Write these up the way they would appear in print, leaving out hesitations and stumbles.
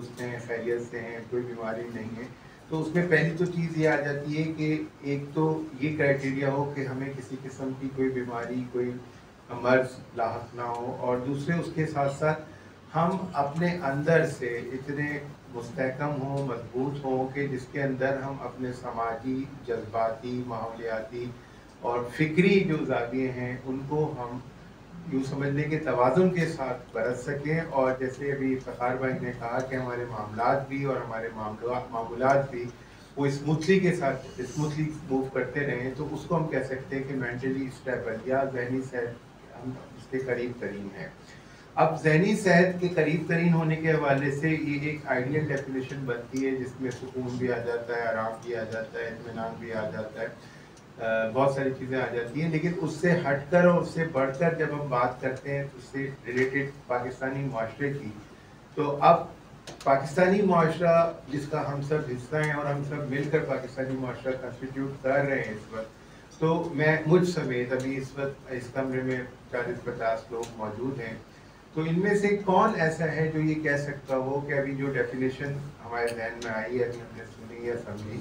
तंदुरुस्त हैं, खैरियत से हैं, कोई बीमारी नहीं है, तो उसमें पहली तो चीज़ ये आ जाती है कि एक तो ये क्राइटेरिया हो कि हमें किसी किस्म की कोई बीमारी, कोई मर्ज़ लाहक ना हो, और दूसरे उसके साथ साथ हम अपने अंदर से इतने मुस्तहकम हों, मजबूत हों कि जिसके अंदर हम अपने समाजी, जज्बाती, माहौलियाती और फ़िक्री जो ज़ाविये हैं उनको हम यूँ समझ लें कि तवाज़ुन के साथ बरत सकें। और जैसे अभी फ़खार भाई ने कहा कि हमारे मामलात भी और हमारे मामूलात भी वो स्मूथली मूव करते रहें, तो उसको हम कह सकते हैं कि मेंटली स्टेबल या ज़हनी सेहत हम उसके करीब तरीन है। अब ज़हनी सेहत के करीब तरीन होने के हवाले से ये एक आइडियल डेफिनेशन बनती है जिसमें सुकून भी आ जाता है, आराम भी आ जाता है, इत्मीनान भी आ जाता है, बहुत सारी चीज़ें आ जाती हैं। लेकिन उससे हटकर और उससे बढ़कर जब हम बात करते हैं उससे रिलेटेड पाकिस्तानी माशरे की, तो अब पाकिस्तानी माशरा जिसका हम सब हिस्सा हैं और हम सब मिलकर पाकिस्तानी माशरा कंस्टिट्यूट कर रहे हैं इस वक्त, तो मैं मुझ समेत अभी इस वक्त इस कमरे में 40-50 लोग मौजूद हैं, तो इनमें से कौन ऐसा है जो ये कह सकता हो कि अभी जो डेफिनेशन हमारे जहन में आई है, अभी हमने सुनी या समझी,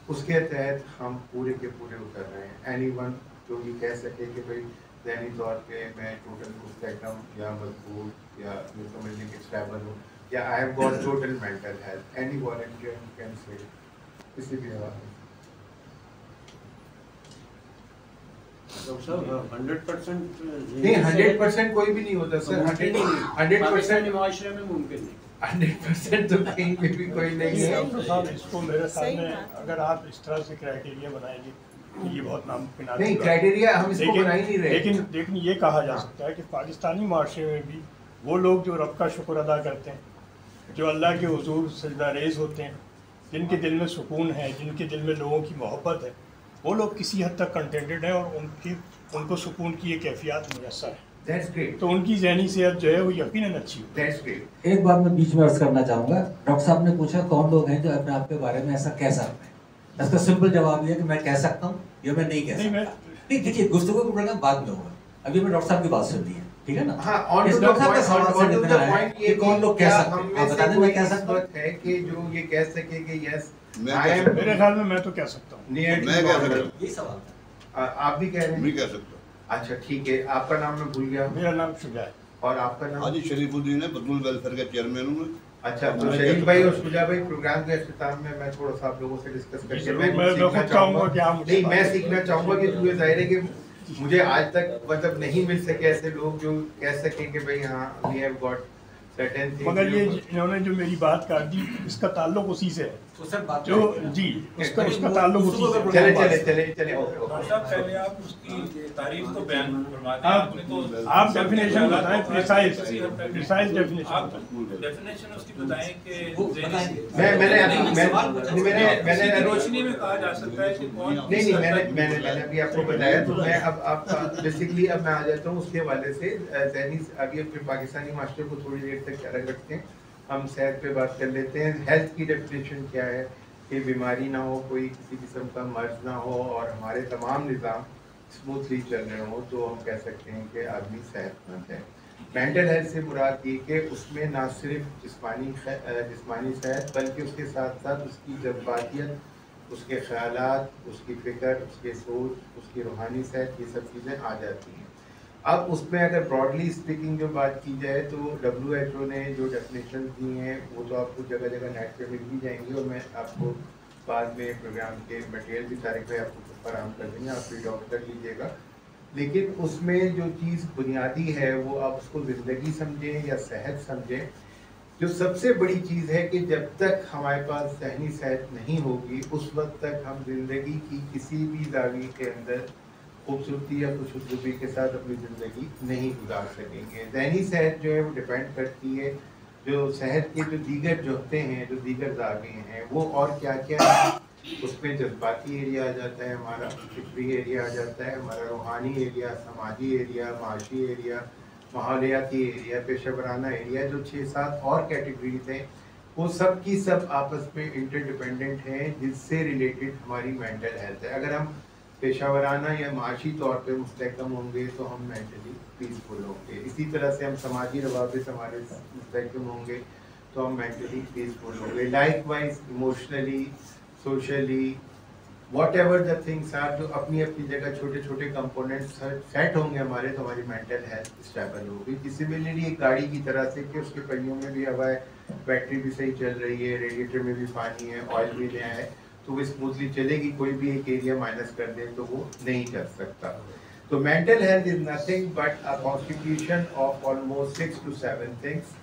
उसके तहत हम पूरे के पूरे उतर रहे हैं? एनीवन जो ये कह सके कि भाई ज़हनी तौर पे मैं टोटल मुस्तहकम या मजबूत या ये समझ लें कि स्टेबल हूँ, या I have got total mental health? Any volunteer can say, किसी भी हवाले से। डॉक्टर साहब 100% नहीं, 100% कोई भी नहीं होता सर, 100% माशरे में मुमकिन नहीं, 100% तो कहीं पे भी कोई नहीं है। डॉक्टर साहब इसको मेरे सामने अगर आप इस तरह से क्राइटेरिया बनाएंगे तो ये बहुत नामुमकिन नहीं, क्राइटेरिया हम इसको बना ही नहीं रहे। लेकिन ये कहा जा सकता है कि पाकिस्तानी माशरे में भी वो लोग जो रब का शुक्र अदा करते हैं, जो अल्लाह के हुजूर सजदा रेज़ होते हैं, जिनके दिल में सुकून है, जिनके दिल में लोगों की मोहब्बत है, वो लोग किसी हद तक कंटेंटेड है और उनको सुकून की ये कैफियत मुयस्सर है। That's great. तो उनकी ज़हनी सेहत जो है वो यकीनन अच्छी हो। That's great. एक बात मैं बीच में अर्ज करना चाहूँगा। डॉक्टर साहब ने पूछा कौन लोग हैं जो अपने आप के बारे में ऐसा कह सकते हैं। इसका सिंपल जवाब ये है कि मैं कह सकता हूँ या मैं नहीं कह सकता। नहीं, देखिए गुफ्तगू का प्रोग्राम बाद में होगा, अभी मैं डॉक्टर साहब की बात सुन ली है, ठीक है ना? हाँ, on to the point ये कौन लोग कह सकते हैं, आप बता दें मैं कह सकता हूँ है कि जो ये कह सके कि यस मेरे ख्याल में मैं तो कह सकता हूँ। मैं कह सकता हूँ। यही सवाल था। आप भी कह रहे हैं? मैं कह सकता हूँ। अच्छा ठीक है, आपका नाम मैं भूल गया। मेरा नाम शुजा है। और आपका नाम? हाजी शरीफुद्दीन है, बतूल वेलफेयर का चेयरमैन हूँ मैं। अच्छा, तो शरीफ भाई और शुजा भाई, प्रोग्राम के अख्तिताम में मैं थोड़ा सा आप लोगों से डिस्कस करके मैं सीखना चाहूँगा कि मुझे जाहिर है कि मुझे आज तक मतलब नहीं मिल सके ऐसे लोग जो कह सकें कि भाई हाँ we have got certain things. मगर ये इन्होंने जो मेरी बात कर दी इसका ताल्लुक उसी से है, तो सर बात जो जी उसका ताल्लुक उसी से। चले पहले आप उसकी तारीफ तो बयान फरमा दें। आपने तो आप डेफिनेशन बताएं, प्रिसाइज डेफिनेशन उसकी बताएं कि मैंने रोशनी में कहा जा सकता है कि कौन नहीं मैंने अभी आपको बताया, तो मैं अब आपका बेसिकली अब मैं आ जाता हूँ उसके हवाले से ज़हनी। अभी अपने पाकिस्तानी मास्टर को थोड़ी देर तक अलग रखते हैं, हम सेहत पे बात कर लेते हैं। हेल्थ की डेफिनेशन क्या है कि बीमारी ना हो, कोई किसी किस्म का मर्ज ना हो और हमारे तमाम निज़ाम स्मूथली चल रहे हो, तो हम कह सकते हैं कि आदमी सेहतमंद है। मेंटल हेल्थ से मुराद ये कि उसमें ना सिर्फ जिस्मानी सेहत बल्कि उसके साथ साथ उसकी जज्बातियत, उसके ख्यालात, उसकी फ़िक्र, उसके सोच, उसकी रूहानी सेहत, ये सब चीज़ें आ जाती हैं। अब उसमें अगर ब्रॉडली स्पीकिंग जो बात की जाए तो WHO ने जो डेफिनेशन दी हैं वो तो आपको जगह जगह नेट पे मिल भी जाएंगी, और मैं आपको बाद में प्रोग्राम के मटेरियल भी तारीख पे आपको फराहम कर देंगे, आप रीड आउट कर लीजिएगा। लेकिन उसमें जो चीज़ बुनियादी है वो आप उसको ज़िंदगी समझें या सेहत समझें, जो सबसे बड़ी चीज़ है कि जब तक हमारे पास ज़हनी सेहत नहीं होगी उस वक्त तक हम ज़िंदगी की किसी भी ज़ाविये के अंदर खूबसूरती या खुशबूती के साथ अपनी ज़िंदगी नहीं गुजार सकेंगे। ज़हनी सेहत जो है वो डिपेंड करती है जो सेहत के जो दीगर जोहते हैं, जो दीगर ज़ाविये हैं वो और क्या क्या है। उसमें जज्बाती एरिया आ जाता है, हमारा फिक्री एरिया आ जाता है, हमारा रूहानी एरिया, समाजी एरिया, माशी एरिया, माहौलियाती एरिया, पेशा वराना एरिया, जो 6-7 और कैटेगरीज हैं वो सब की सब आपस में इंटरडिपेंडेंट हैं, जिससे रिलेटेड हमारी मेंटल हेल्थ है। अगर हम पेशा वराना या माशी तौर पे मुस्तहकम होंगे तो हम मेंटली पीसफुल होंगे। इसी तरह से हम समाजी रवाबित हमारे मुस्तहकम होंगे, तो हम मेंटली पीसफुल हो गए। Likewise emotionally, socially, whatever the things are, जो अपनी अपनी जगह छोटे छोटे कंपोनेंट्स सेट होंगे हमारे, तो हमारी मेंटल हेल्थ स्टेबल होगी। सिमिलरली एक गाड़ी की तरह से कि उसके पहियों में भी हवा है, बैटरी भी सही चल रही है, रेडिएटर में भी पानी है, ऑयल भी नया है, तो वो स्मूथली चलेगी। कोई भी एक एरिया माइनस कर दे तो वो नहीं कर सकता। तो mental health is nothing but a constitution of almost 6 to 7 things,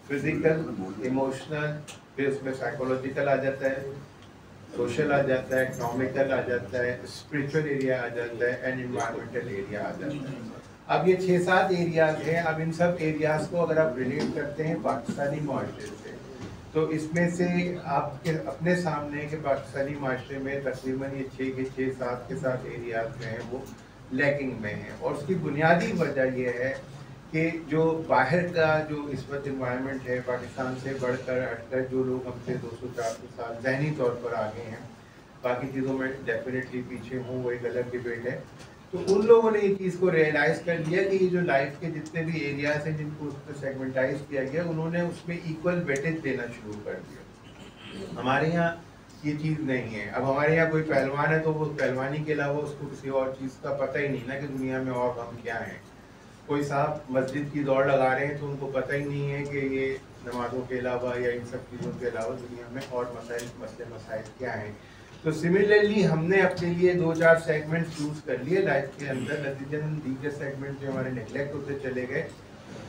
physical, emotional, फिर उसमें साइकोलॉजिकल आ जाता है, सोशल आ जाता है, इकोनॉमिकल आ जाता है, स्पिरिचुअल एरिया आ जाता है, एंड एनवायरमेंटल एरिया आ जाता है। अब ये 6-7 एरियाज हैं। अब इन सब एरियाज को अगर आप रिलेट करते हैं पाकिस्तानी माशरे से, तो इसमें से आपके अपने सामने के पाकिस्तानी माशरे में तकरीबन ये 6 के 6-7 के 7 एरियाज में हैं वो लैकिंग में हैं। और उसकी बुनियादी वजह ये है कि जो बाहर का जो इस वक्त इन्वायरमेंट है, पाकिस्तान से बढ़कर हटकर जो लोग हमसे 200-400 साल जहनी तौर पर आगे हैं, बाकी चीज़ों में डेफिनेटली पीछे हूँ, वो एक अलग डिबेट है। तो उन लोगों ने ये चीज़ को रियलाइज़ कर लिया कि ये जो लाइफ के जितने भी एरियाज हैं जिनको उसमें सेगमेंटाइज किया गया, उन्होंने उसमें इक्वल वेटेज देना शुरू कर दिया। हमारे यहाँ ये चीज़ नहीं है। अब हमारे यहाँ कोई पहलवान है तो वो पहलवानी के अलावा उसको किसी और चीज़ का पता ही नहीं ना कि दुनिया में और हम क्या हैं। कोई साहब मस्जिद की दौड़ लगा रहे हैं तो उनको पता ही नहीं है कि ये नमाज़ों के अलावा या इन सब चीज़ों के अलावा दुनिया में और मसाइल क्या हैं। तो सिमिलरली हमने अपने लिए 2-4 सेगमेंट चूज कर लिए लाइफ के अंदर, नतीजन दीगर सेगमेंट जो हमारे नेग्लेक्ट होते चले गए।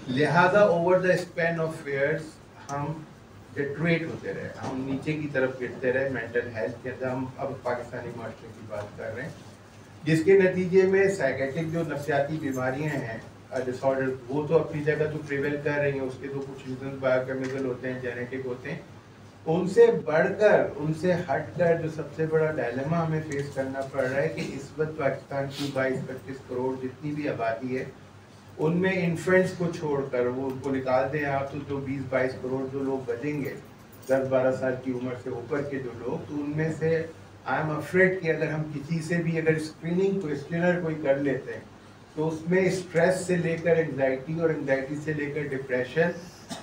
लिहाजा over the span of years हम डिट्रेट होते रहे, हम नीचे की तरफ गिरते रहे मेंटल हेल्थ के अंदर। हम अब पाकिस्तानी माशरे की बात कर रहे हैं, जिसके नतीजे में साइकेट्रिक जो नफ्सियाती बीमारियां हैं, डिसऑर्डर, वो तो अपनी जगह तो प्रिवेल कर रही हैं। उसके तो कुछ रीजन बायोकेमिकल होते हैं, जेनेटिक होते हैं। उनसे बढ़कर, उनसे हटकर जो सबसे बड़ा डायलेमा हमें फेस करना पड़ रहा है कि इस वक्त पाकिस्तान की 22-25 करोड़ जितनी भी आबादी है, उनमें इन्फेंट्स को छोड़कर वो उनको निकाल दें आप, तो 20-22 करोड़ जो लोग बचेंगे 10-12 साल की उम्र से ऊपर के जो लोग, तो उनमें से आई एम अफ्रेड कि अगर हम किसी से भी अगर स्क्रीनिंग क्वेश्चनर कोई कर लेते हैं तो उसमें स्ट्रेस से लेकर एंग्जाइटी और एंग्जाइटी से लेकर डिप्रेशन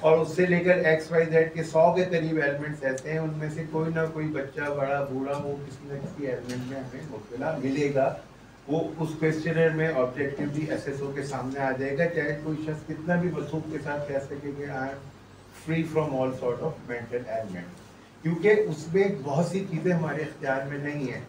और उससे लेकर XYZ के 100 के करीब एलिमेंट्स ऐसे हैं, उनमें से कोई ना कोई बच्चा, बड़ा, बूढ़ा, वो किसी न किसी एलिमेंट में हमें मुब्तला मिलेगा। वो उस क्वेश्चनर में ऑब्जेक्टिवली SSO के सामने आ जाएगा, चाहे कोई शख्स कितना भी वसूख के साथ कह सके कि I am free from all sort of mental element, क्योंकि उसमें बहुत सी चीज़ें हमारे इख्तियार में नहीं है।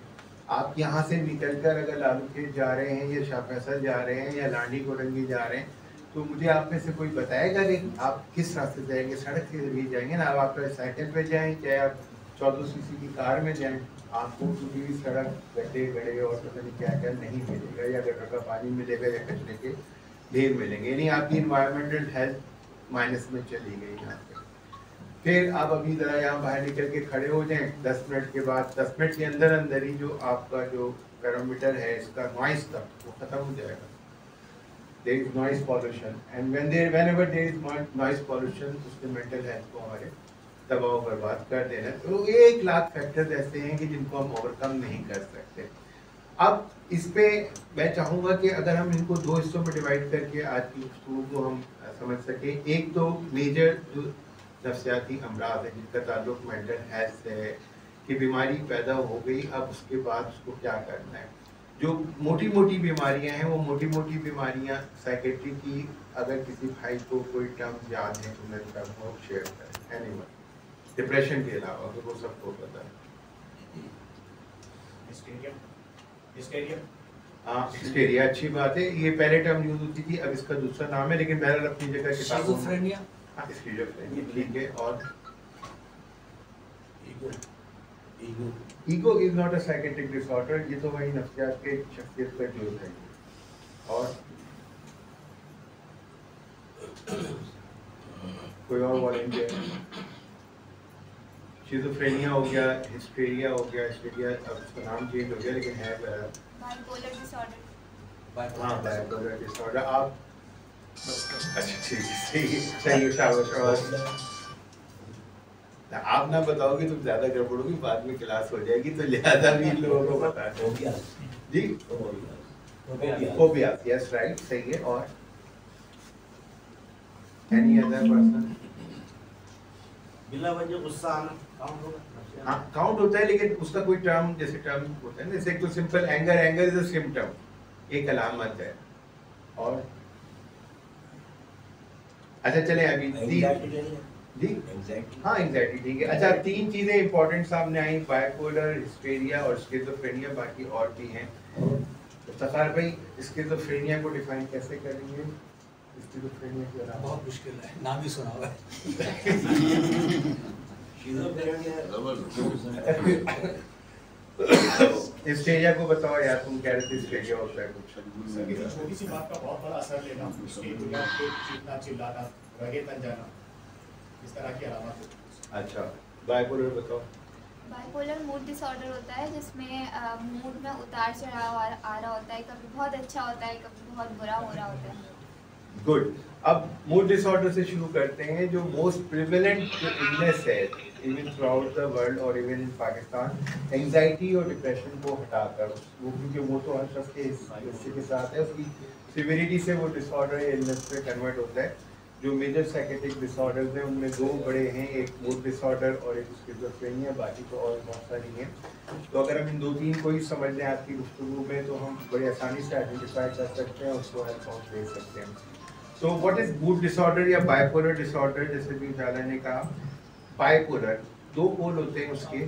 आप यहाँ से निकलकर अगर लालू खेत जा रहे हैं या शाह फैसल जा रहे हैं या लांडी कोडंगी जा रहे हैं, तो मुझे आप में से कोई बताएगा कि आप किस रास्ते जाएंगे? सड़क के जरिए जाएंगे ना। अब आप साइकिल पे जाएं, चाहे आप 1400 cc की कार में जाएं, आपको पूरी भी सड़क गड्ढे गड़े और पता नहीं क्या क्या नहीं मिलेगा, या गटर का पानी मिलेगा या कचरे के ढेर मिलेंगे। यानी आपकी इन्वायरमेंटल हेल्थ माइनस में चली गई यहाँ पे। फिर आप अभी ज़रा यहाँ बाहर निकल के खड़े हो जाएं, 10 मिनट के बाद, 10 मिनट के अंदर अंदर ही जो आपका जो पैरामीटर है इसका नॉइस का, वो ख़त्म हो जाएगा। There is noise pollution, and whenever there is noise pollution, उसके मेंटल हेल्थ को हमारे दबाव बर्बाद कर देना। तो 1 लाख फैक्टर्स ऐसे हैं कि जिनको हम ओवरकम नहीं कर सकते। अब इस पे मैं चाहूँगा कि अगर हम इनको 2 हिस्सों में डिवाइड करके आज की गुफ्तगू को हम समझ सकें। एक तो मेजर जो नफ्सियाती अमराज है जिनका ताल्लुक मेंटल हेल्थ से है कि बीमारी पैदा हो गई, अब उसके बाद उसको क्या करना है। जो मोटी मोटी बीमारियां हैं, वो मोटी मोटी बीमारियां साइकेट्री की, अगर किसी भाई को कोई टर्म याद है तो मैं वो शेयर करें। एनीवन, डिप्रेशन के अलावा तो वो सबको पता है। हिस्टेरिया अच्छी बात है, ये पहले टर्म यूज होती थी, अब इसका दूसरा नाम है, लेकिन बहरहाल अपनी जगह किताबों में ठीक है। और ego is not a psychiatric disorder, ये तो वही नफ्सियात के शख्सियत का जुर्म है। और कोई और वॉलंटियर? शिज़ोफ्रेनिया हो गया, हिस्टेरिया हो गया। हिस्टेरिया अब उसका नाम चेंज हो गया, लेकिन है बाइपोलर डिसऑर्डर। हाँ, बाइपोलर डिसऑर्डर। आप अच्छा ठीक है, सही है, शाबाश। आप ना बताओगे तो ज्यादा गड़बड़ होगी, बाद में क्लास हो जाएगी, तो लिहाजा भी इन लोगों को बता जी। फोबिया, यस राइट, सही है। और एनी अदर पर्सन? बिना वजह गुस्सा आना काउंट होगा? हाँ काउंट होता है, लेकिन उसका कोई टर्म जैसे टर्म होता है ना, जैसे एक तो simple anger, anger is a symptom, एक अलामत है। और अच्छा चले अभी जी हाँ एंग्जाइटी ठीक है। अच्छा 3 चीजें इंपॉर्टेंट सामने आई, बाइपोलर, हिस्टेरिया और स्किज़ोफ्रेनिया, बाकी और भी हैं। तकार भाई स्किज़ोफ्रेनिया को डिफाइन कैसे करेंगे? स्किज़ोफ्रेनिया के अलावा बहुत मुश्किल है, नाम ही सुना हुआ है। हिस्टेरिया को बताओ यार, तुम कह रहे थे हिस्टेरिया होता है कुछ। छोटी सी बात का बहुत बड़ा असर लेना, उसकी दुनिया पे चीखना चिल्लाना, रगे तन जाना, इस तरह की अलामत। अच्छा बाइपोलर बताओ। बाइपोलर मूड डिसऑर्डर होता है जिसमें मूड में उतार चढ़ाव आ रहा होता है, कभी बहुत अच्छा होता है, कभी बहुत बुरा हो रहा होता है। गुड, अब मूड डिसऑर्डर से शुरू करते हैं। जो मोस्ट प्रिवेलेंट जो इलनेस है even through out the world और इवन इन पाकिस्तान, एंजाइटी और डिप्रेशन को हटाकर, वो क्योंकि वो तो हर शख्स के हिस्से के साथ है, उसकी सिविरिटी से वो डिसऑर्डर या इलनेस में कन्वर्ट होता है। जो मेजर साइकेट्रिक डिसऑर्डर्स हैं उनमें 2 बड़े हैं, एक मूड डिसऑर्डर और एक स्किज़ोफ्रेनिया, बाकी तो और बहुत सारी हैं। तो अगर हम इन 2-3 को ही समझ लें आज की गुफ्तगू में, तो हम बड़ी आसानी से आइडेंटिफाई कर सकते हैं, उसको हेल्प दे सकते हैं। तो व्हाट इज मूड डिसऑर्डर या बाइपोलर डिसऑर्डर? जैसे भी जाला ने कहा, बाइपोलर 2 पोल होते हैं उसके,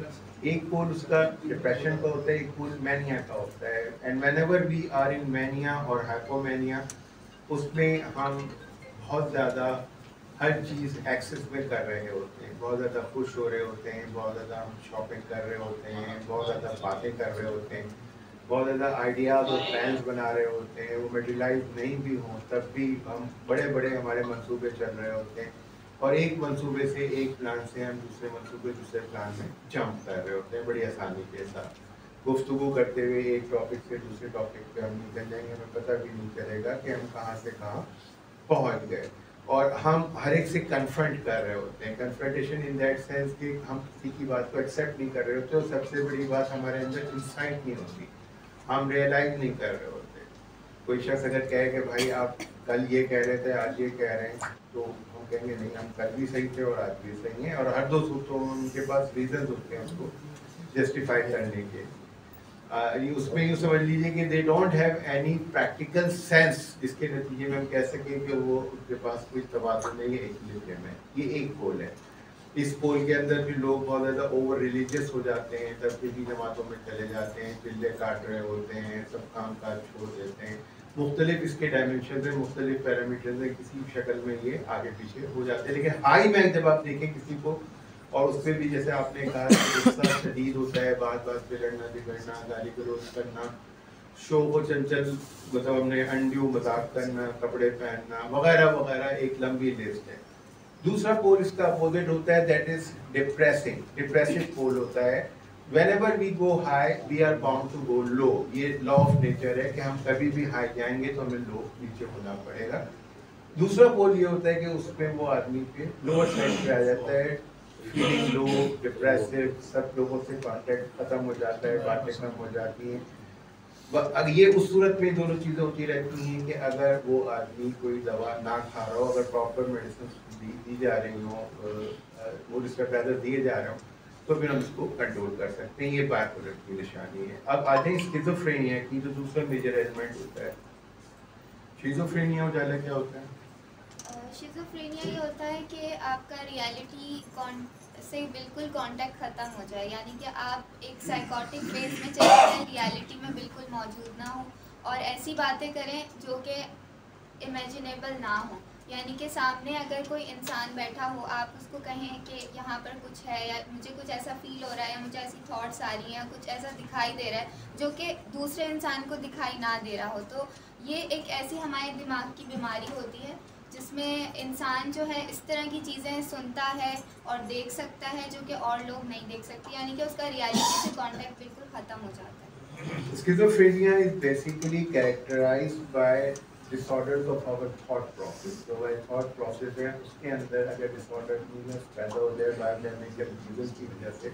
एक पोल उसका डिप्रेशन का होता है, एक पोल मैनिया का होता है। And whenever we are in mania और हाइपोमैनिया, उसमें हम बहुत ज़्यादा हर चीज़ एक्सेस में कर रहे होते हैं, बहुत ज़्यादा खुश हो रहे होते हैं, बहुत ज़्यादा हम शॉपिंग कर रहे होते हैं, बहुत ज़्यादा बातें कर रहे होते हैं, बहुत ज़्यादा आइडियाज़ और प्लान्स बना रहे होते हैं। वो मटेरियलाइज नहीं भी हों तब भी हम बड़े बड़े हमारे मंसूबे चल रहे होते हैं, और एक मंसूबे से, एक प्लान से हम दूसरे मंसूबे दूसरे प्लान में जंप कर रहे होते हैं बड़ी आसानी के साथ। गुफ्तगू करते हुए एक टॉपिक से दूसरे टॉपिक पे हम निकल जाएंगे, हमें पता भी नहीं चलेगा कि हम कहाँ से कहाँ पहुँच गए। और हम हर एक से कन्फ्रंट कर रहे होते हैं, कन्फ्रंटेशन इन दैट सेंस कि हम किसी की बात को एक्सेप्ट नहीं कर रहे होते, और सबसे बड़ी बात हमारे अंदर इंसाइट नहीं होती, हम रियलाइज नहीं कर रहे होते। कोई शख्स अगर कहे कि भाई आप कल ये कह रहे थे आज ये कह रहे हैं, तो हम कहेंगे नहीं, हम कल भी सही थे और आज भी सही हैं, और हर 2 सूत्रों में उनके पास रीजन होते हैं उसको जस्टिफाई करने के। उसमें यूँ समझ लीजिए कि they don't have any practical sense, जिसके नतीजे में हम कह सकें कि वो उनके पास कोई तबादुल नहीं है इक्विलिब्रियम है। ये एक पोल है। इस पोल के अंदर भी लोग बहुत ज़्यादा ओवर रिलीजियस हो जाते हैं, तबलीगी जमातों में चले जाते हैं, चिल्ले काट रहे होते हैं, सब काम काज छोड़ देते हैं। मुख्तलिफ इसके डायमेंशन में, मुख्तलिफ पैरामीटर्स में किसी शक्ल में ये आगे पीछे हो जाते हैं। लेकिन हाई में जब आप देखें किसी को, और उसमें भी जैसे आपने कहा गुस्सा शदीद होता है, बात बात पे लड़ना बिगड़ना, गाली गलौज करना, शो को चंचल, मतलब हमने अनड्यू मजाक करना, कपड़े पहनना वगैरह वगैरह, एक लंबी लिस्ट है। दूसरा पोल इसका अपोजिट होता है, दैट इज डिप्रेसिंग, डिप्रेसिव पोल होता है। whenever we go high we are bound to go low, ये लॉ ऑफ नेचर है कि हम कभी भी हाई जाएंगे तो हमें लो नीचे होना पड़ेगा। दूसरा पोल ये होता है कि उसमें वो आदमी पे लोअर साइड पे आ जाता है, फीलिंग लो, डिप्रेसिव, सब लोगों से कांटेक्ट खत्म हो जाता है, बातें कम हो जाती हैं। अब ये उस सूरत में दोनों चीज़ें होती रहती हैं कि अगर वो आदमी कोई दवा ना खा रहा हो, अगर प्रॉपर मेडिसिन दी जा रही हो, वो इसका पैदल दिए जा रहे हो, तो फिर हम इसको कंट्रोल कर सकते हैं। ये बाइपोलर की निशानी है। अब आ जाए स्किज़ोफ्रेनिया की, जो दूसरा मेजर एलिमेंट होता है। शिज़ोफ्रेनिया हो जाला क्या होता है? शिज़ोफ्रेनिया ये होता है कि आपका रियलिटी से बिल्कुल कांटेक्ट ख़त्म हो जाए, यानी कि आप एक साइकोटिक फेज में चले जाएं, रियलिटी में बिल्कुल मौजूद ना हो और ऐसी बातें करें जो कि इमेजिनेबल ना हो। यानी कि सामने अगर कोई इंसान बैठा हो, आप उसको कहें कि यहाँ पर कुछ है, या मुझे कुछ ऐसा फील हो रहा है, या मुझे ऐसी थॉट्स आ रही हैं, कुछ ऐसा दिखाई दे रहा है जो कि दूसरे इंसान को दिखाई ना दे रहा हो, तो ये एक ऐसी हमारे दिमाग की बीमारी होती है जिसमें इंसान जो है इस तरह की चीज़ें सुनता है और देख सकता है जो कि और लोग नहीं देख सकते, यानी कि उसका रियलिटी से कांटेक्ट बिल्कुल ख़त्म हो जाता है। Schizophrenia is basically characterized by disorders of our thought process. तो वह thought process है, उसके अंदर अगर disorder पैदा हो जाए biomechanical reasons की वजह से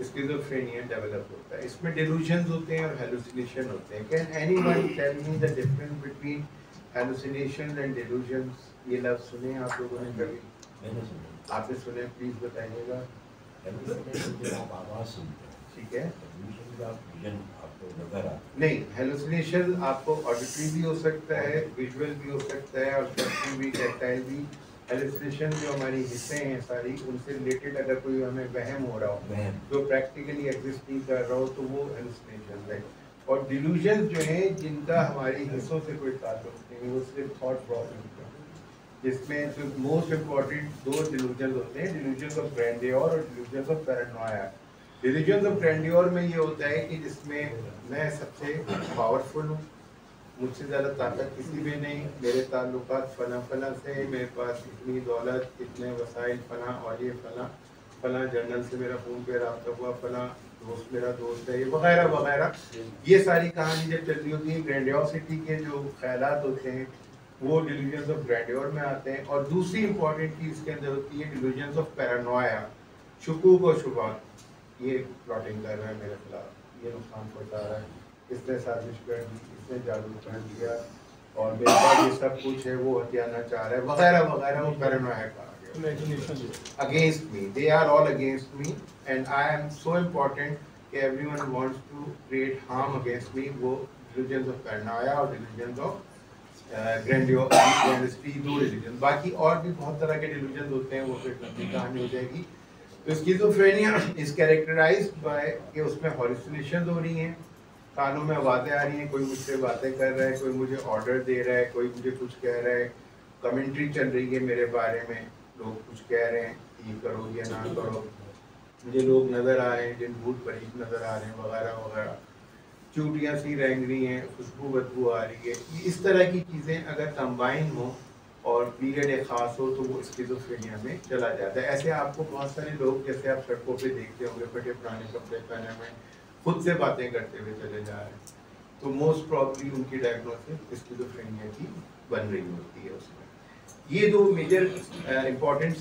schizophrenia develop होता है। इसमें delusions होते हैं और hallucination होते हैं। Can anyone tell me the difference between hallucinations and delusions? ये लफ्ज़ सुने आप लोगों ने कभी? आपने सुने, प्लीज बताइएगा। आप आवाज सुनते हैं, ठीक है, आपको नजर आता नहीं, हेलुसिनेशन आपको ऑडिटरी भी हो सकता है, विजुअल भी हो सकता है, और टैक्टाइल भी, टैक्टाइल भी। हेलुसिनेशन जो हमारी हिस्से हैं सारी, उनसे रिलेटेड अगर कोई हमें वहम हो रहा हो जो प्रैक्टिकली एग्जिस्ट नहीं कर रहा हो, तो वो हेलुसिनेशन है। और डिल्यूजन जो है जिनका हमारी हिस्सों से कोई ताल्लुक नहीं, वो सिर्फ थॉट प्रॉब्लम का, जिसमें जो मोस्ट इम्पॉर्टेंट दो डिल्यूजन होते हैं, डिल्यूजन ऑफ ग्रैंडियोर और delusion of paranoia. Delusion of grandeur में ये होता है कि जिसमें मैं सबसे पावरफुल हूँ, मुझसे ज़्यादा ताकत किसी में नहीं, मेरे ताल्लुकात फला फला से, मेरे पास इतनी दौलत, इतने वसाइल फला, और ये फला फला जनरल से मेरा फ़ोन पे रब्ता हुआ, फला दोस्त मेरा दोस्त है, ये वगैरह वगैरह। ये सारी कहानी जब चल रही होती है, ग्रैंडियोसिटी के जो ख्यालात होते हैं वो डिल्यूजन्स ऑफ ग्रैंडियोर में आते हैं। और दूसरी इंपॉर्टेंट चीज़ इसके अंदर होती है डिल्यूजन्स ऑफ पैरानोया, शुकूक और शुबात। ये प्लॉटिंग कर रहा है मेरे खिलाफ, ये नुकसान पहुँचा रहा है, इसने साजिश कर दी, इसने जादू कर दिया, और मेरे पास ये सब कुछ है, वो हथियाना चाह रहा है, वगैरह वगैरह। वो पैरानोया का against me, they are all against me, and I am so important कि everyone wants to create harm against me। वो delusions of paranoia और delusions of grandiosity, दो delusions। बाकी और भी बहुत तरह के delusions होते हैं, वो फिर लंबी कहानी हो जाएगी। तो स्किज़ोफ्रेनिया is characterized by कि उसमें hallucinations हो रही हैं, कानों में आवाज़ें आ रही हैं, कोई मुझसे बातें कर रहा है, कोई मुझे ऑर्डर दे रहा है, कोई मुझे कुछ कह रहा है, कमेंट्री चल रही है मेरे बारे में, लोग कुछ कह रहे हैं, ये करो ये ना करो, मुझे लोग नज़र आ रहे हैं जिन भूत परीत नज़र आ रहे हैं, वगैरह वगैरह। चूटियाँ सी रेंग रही हैं, खुशबू बदबू आ रही है। इस तरह की चीज़ें अगर कंबाइन हो और पीरियड एक ख़ास हो, तो वो स्किज़ोफ्रेनिया में चला जाता है। ऐसे आपको बहुत सारे लोग, जैसे आप सड़कों पे देखते होंगे, फटे पुराने कपड़े पहने में खुद से बातें करते हुए चले जा रहे हैं, तो मोस्ट प्रॉब्ली उनकी डायग्नोसिस स्किज़ोफ्रेनिया की बन रही होती है उसमें। ये दो मेजर इंपॉर्टेंट